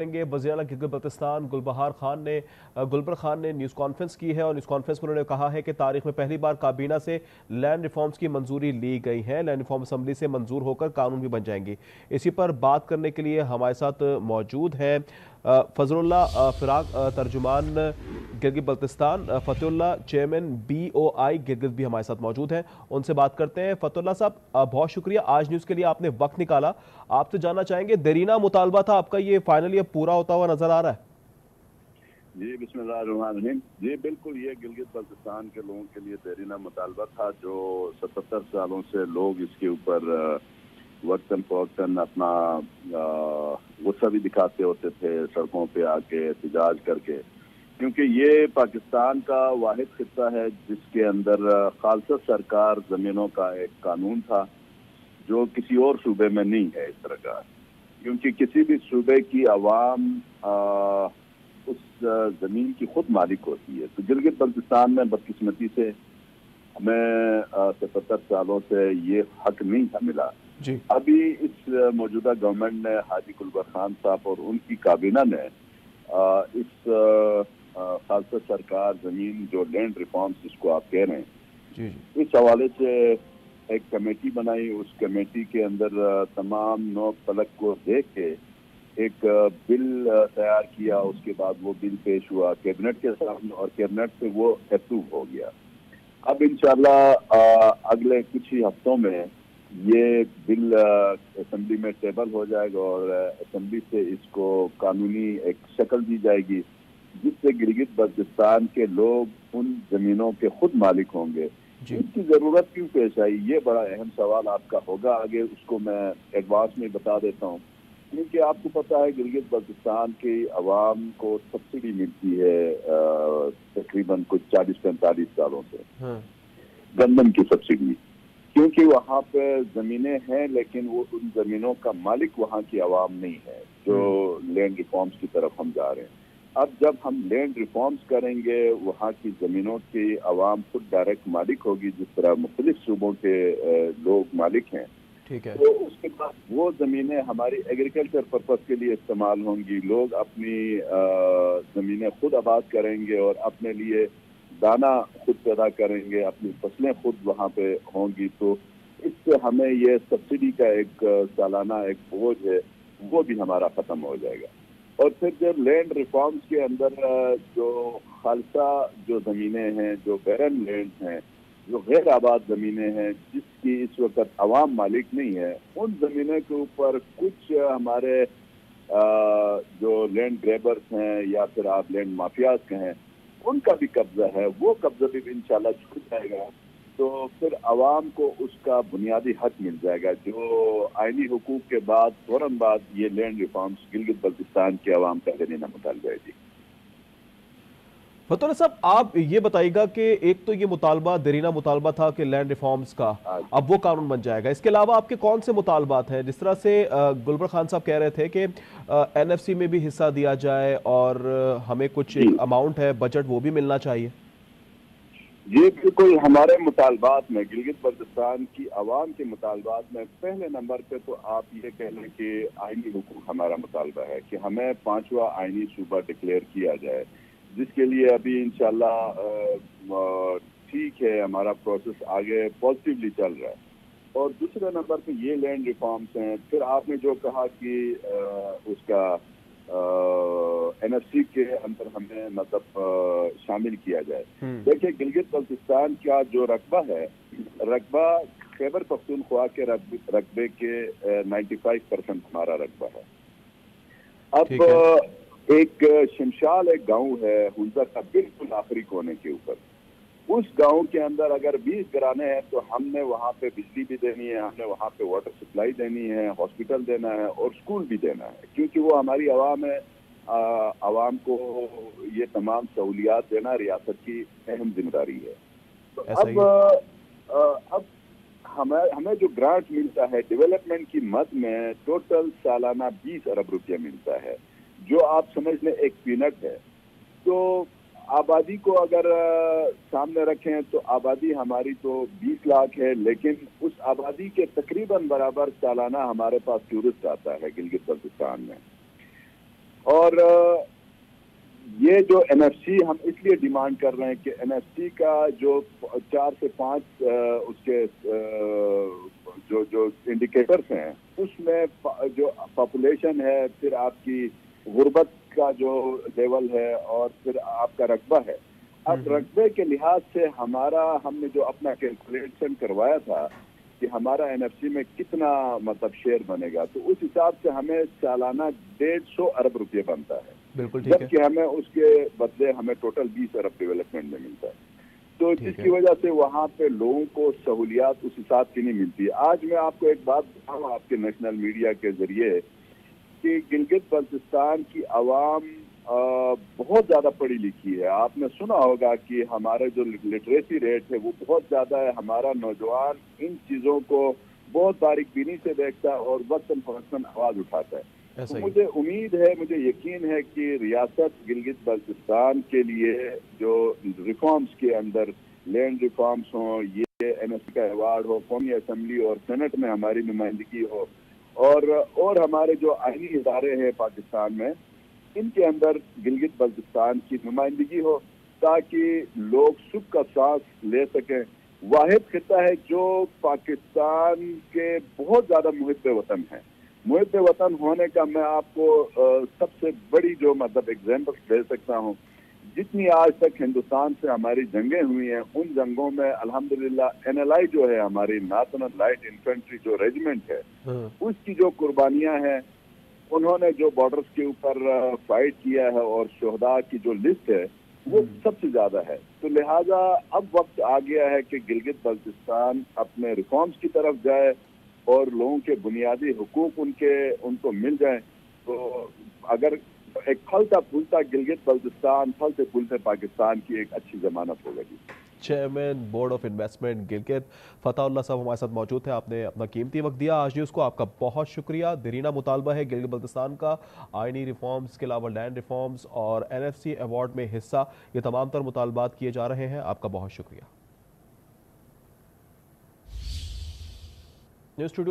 वज़ीर आला गिलगित बल्तिस्तान गुलबर खान ने न्यूज़ कॉन्फ्रेंस की है और न्यूज़ कॉन्फ्रेंस में उन्होंने कहा है कि तारीख में पहली बार काबीना से लैंड रिफॉर्म्स की मंजूरी ली गई है। लैंड रिफॉर्म असम्बली से मंजूर होकर कानून भी बन जाएंगी। इसी पर बात करने के लिए हमारे साथ मौजूद हैं फजलुल्लाह फिराक तर्जुमान गिलगित बल्तिस्तान, फतेहुल्लाह चेयरमैन BOI गिलगित भी हमारे साथ मौजूद हैं। उनसे बात करते हैं। फतेहुल्लाह साहब, बहुत शुक्रिया आज न्यूज़ के लिए आपने वक्त निकाला। आपसे जानना चाहेंगे, देरीना मुतालबा था आपका, ये फाइनली अब पूरा होता हुआ नजर आ रहा है? जी बिस्मिल्लाहिर्रहमानिर्रहीम। जी बिल्कुल, ये गिलगित बल्तिस्तान के लोगों के लिए देरीना मुतालबा था। जो 77 सालों से लोग इसके ऊपर वक्तन फवक्तन अपना गुस्सा भी दिखाते होते थे सड़कों पे आके एहतजाज करके, क्योंकि ये पाकिस्तान का वाहिद खित्ता है जिसके अंदर खालसा सरकार ज़मीनों का एक कानून था जो किसी और सूबे में नहीं है इस तरह का। क्योंकि किसी भी सूबे की आवाम उस ज़मीन की खुद मालिक होती है। तो गिलगित बल्तिस्तान में बदकिस्मती से हमें 77 सालों से ये हक नहीं था मिला। अभी इस मौजूदा गवर्नमेंट ने हाजी गुलबर खान साहब और उनकी काबीना ने इस खालसा सरकार ज़मीन जो लैंड रिफॉर्म्स जिसको आप कह रहे हैं, इस हवाले से एक कमेटी बनाई। उस कमेटी के अंदर तमाम नोक पलक को देख के एक बिल तैयार किया। उसके बाद वो बिल पेश हुआ कैबिनेट के सामने और कैबिनेट से वो अप्रूव हो गया। अब इंशाल्लाह अगले कुछ ही हफ्तों में ये बिल असेंबली में टेबल हो जाएगा और असेंबली से इसको कानूनी एक शक्ल दी जाएगी जिससे गिलगित बल्तिस्तान के लोग उन जमीनों के खुद मालिक होंगे। इसकी जरूरत क्यों पेश आई, ये बड़ा अहम सवाल आपका होगा आगे, उसको मैं एडवांस में बता देता हूँ। क्योंकि आपको पता है गिलगित बल्तिस्तान की आवाम को सब्सिडी मिलती है तकरीबन कुछ 40-45 सालों से, गंदम की सब्सिडी। क्योंकि वहाँ पे जमीनें हैं लेकिन वो उन जमीनों का मालिक वहाँ की आवाम नहीं है जो लैंड रिफॉर्म्स की तरफ हम जा रहे हैं। अब जब हम लैंड रिफॉर्म्स करेंगे वहाँ की ज़मीनों की आवाम खुद डायरेक्ट मालिक होगी जिस तरह मुख्तलिफ सूबों के लोग मालिक हैं। ठीक है। तो उसके बाद वो ज़मीनें हमारी एग्रीकल्चर पर्पज़ के लिए इस्तेमाल होंगी। लोग अपनी ज़मीनें खुद आबाद करेंगे और अपने लिए दाना खुद पैदा करेंगे, अपनी फसलें खुद वहाँ पे होंगी। तो इससे हमें ये सब्सिडी का एक सालाना एक बोझ है वो भी हमारा ख़त्म हो जाएगा। और फिर जब लैंड रिफॉर्म्स के अंदर जो खालसा जो ज़मीनें हैं, जो बैरन लैंड हैं, जो गैर आबाद ज़मीनें हैं जिसकी इस वक्त अवाम मालिक नहीं है, उन ज़मीनों के ऊपर कुछ हमारे जो लैंड ग्रेबर्स हैं या फिर आप लैंड माफियाज कहें, उनका भी कब्जा है। वो कब्जा भी इंशाल्लाह छूट जाएगा तो फिर आवाम को उसका बुनियादी हक मिल जाएगा जो आईनी हुकूक के बाद फौरन बाद ये लैंड रिफॉर्म्स गिलगित बल्तिस्तान की आवाम का देना मुतालबा है। जी फतेहुल्लाह साहब, आप ये बताइएगा कि एक तो ये मुतालबा देरीना मुतालबा था कि लैंड रिफॉर्म्स का, अब वो कानून बन जाएगा। इसके अलावा आपके कौन से मुतालबात हैं? जिस तरह से गुलबर खान साहब कह रहे थे कि NFC में भी हिस्सा दिया जाए और हमें कुछ एक अमाउंट है बजट वो भी मिलना चाहिए। जी बिल्कुल, हमारे मुतालबात में गिलगित बल्तिस्तान की आवाम के मुतालबात में पहले नंबर पे तो आप ये कह लें कि आईनी हुकूक हमारा मुतालबा है कि हमें 5वां आईनी सूबा डिक्लेयर किया जाए, जिसके लिए अभी इंशाल्लाह ठीक है हमारा प्रोसेस आगे पॉजिटिवली चल रहा है। और दूसरे नंबर पे ये लैंड रिफॉर्म्स हैं। फिर आपने जो कहा कि उसका NFC के अंदर हमें मतलब शामिल किया जाए। देखिए, गिलगित बल्तिस्तान का जो रकबा है, रकबा खैबर पख्तूनख्वा के रकबे के 95% हमारा रकबा है। अब एक शमशाल एक गांव है हुंजा का बिल्कुल आखिरी कोने के ऊपर। उस गांव के अंदर अगर 20 घराने हैं तो हमने वहाँ पे बिजली भी देनी है, हमने वहाँ पे वाटर सप्लाई देनी है, हॉस्पिटल देना है और स्कूल भी देना है, क्योंकि वो हमारी आवाम है। आवाम को ये तमाम सहूलियात देना रियासत की अहम जिम्मेदारी है। तो अब हमें जो ग्रांट मिलता है डेवलपमेंट की मद में टोटल सालाना 20 अरब रुपया मिलता है, जो आप समझ लें एक पीनट है। तो आबादी को अगर सामने रखें तो आबादी हमारी तो 20 लाख है, लेकिन उस आबादी के तकरीबन बराबर सालाना हमारे पास टूरिस्ट आता है गिलगित बल्तिस्तान में। اور یہ جو این ایف سی ہم اس لیے ڈیمانڈ کر رہے ہیں کہ این ایف سی کا جو 4 سے 5 اس کے جو انڈیکیٹرز ہیں اس میں جو پاپولیشن ہے، پھر آپ کی غربت کا جو لیول ہے، اور پھر آپ کا رقبہ ہے. اب رقبے کے لحاظ سے ہم نے جو اپنا کیلکولیشن کروایا تھا کہ ہمارا این ایف سی میں کتنا مطلب شیئر بنے گا، تو اس حساب سے ہمیں سالانہ 150 ارب روپے بنتا ہے. بالکل ٹھیک ہے. جبکہ ہمیں اس کے بدلے ہمیں ٹوٹل 20 ارب ڈیولپمنٹ میں ملتا ہے. تو جس کی وجہ سے وہاں پہ لوگوں کو سہولیات اس حساب کی نہیں ملتی. آج میں آپ کو ایک بات بتاؤں آپ کے نیشنل میڈیا کے ذریعے کہ گلگت بلتستان کی عوام بہت زیادہ پڑھی لکھی ہے. آپ نے سنا ہوگا کہ ہمارے جو لٹریسی ریٹ ہے وہ بہت زیادہ ہے. ہمارا نوجوان ان چیزوں کو بہت باریک بینی سے دیکھتا ہے اور وقتاً فوقتاً آواز اٹھاتا ہے. تو مجھے امید ہے، مجھے یقین ہے کہ ریاست گلگت بلتستان کے لیے جو ریفارمز کے اندر لینڈ ریفارمز ہوں، یہ این ایس سی کا ایوارڈ ہو، قومی اسمبلی اور سینٹ میں ہماری نمائندگی ہو، اور ہمارے جو آئینی ادارے ہیں پاکستان میں ان کے اندر گلگت بلتستان کی نمائندگی ہو، تاکہ لوگ سکھ کا سانس لے سکیں. واحد خطہ ہے جو پاکستان کے بہت زیادہ محب وطن ہیں. محب وطن ہونے کا میں آپ کو سب سے بڑی جو مطلب ایگزامپل دے سکتا ہوں. جتنی آج تک ہندوستان سے ہماری جنگیں ہوئی ہیں، ان جنگوں میں الحمدللہ این ایل آئی جو ہے ہماری نیشنل لائٹ انفینٹری جو ریجمنٹ ہے، اس کی جو قربانیاں ہیں، انہوں نے جو بارڈرز کے اوپر فائٹ کیا ہے اور شہداء کی جو لسٹ ہے وہ سب سے زیادہ ہے. تو لہٰذا اب وقت آ گیا ہے کہ گلگت بلتستان اپنے ریفارمز کی طرف جائے اور لوگوں کے بنیادی حقوق ان کو مل جائیں. تو اگر ایک پھلتا پھولتا گلگت بلتستان، پھلتے پھولتے پاکستان کی ایک اچھی ضمانت ہوگی. Chairman board of investment Gilgit Fateh Ullah صاحب ہمارے ساتھ موجود ہیں. آپ نے اپنا قیمتی وقت دیا آج نیوز کو، آپ کا بہت شکریہ. دیرینہ مطالبہ ہے گلگت بلتستان کا آئینی ریفارمز کے علاوہ لینڈ ریفارمز اور این ایف سی ایوارڈ میں حصہ، یہ تمام تر مطالبات کیے جا رہے ہیں. آپ کا بہت شکریہ. News studio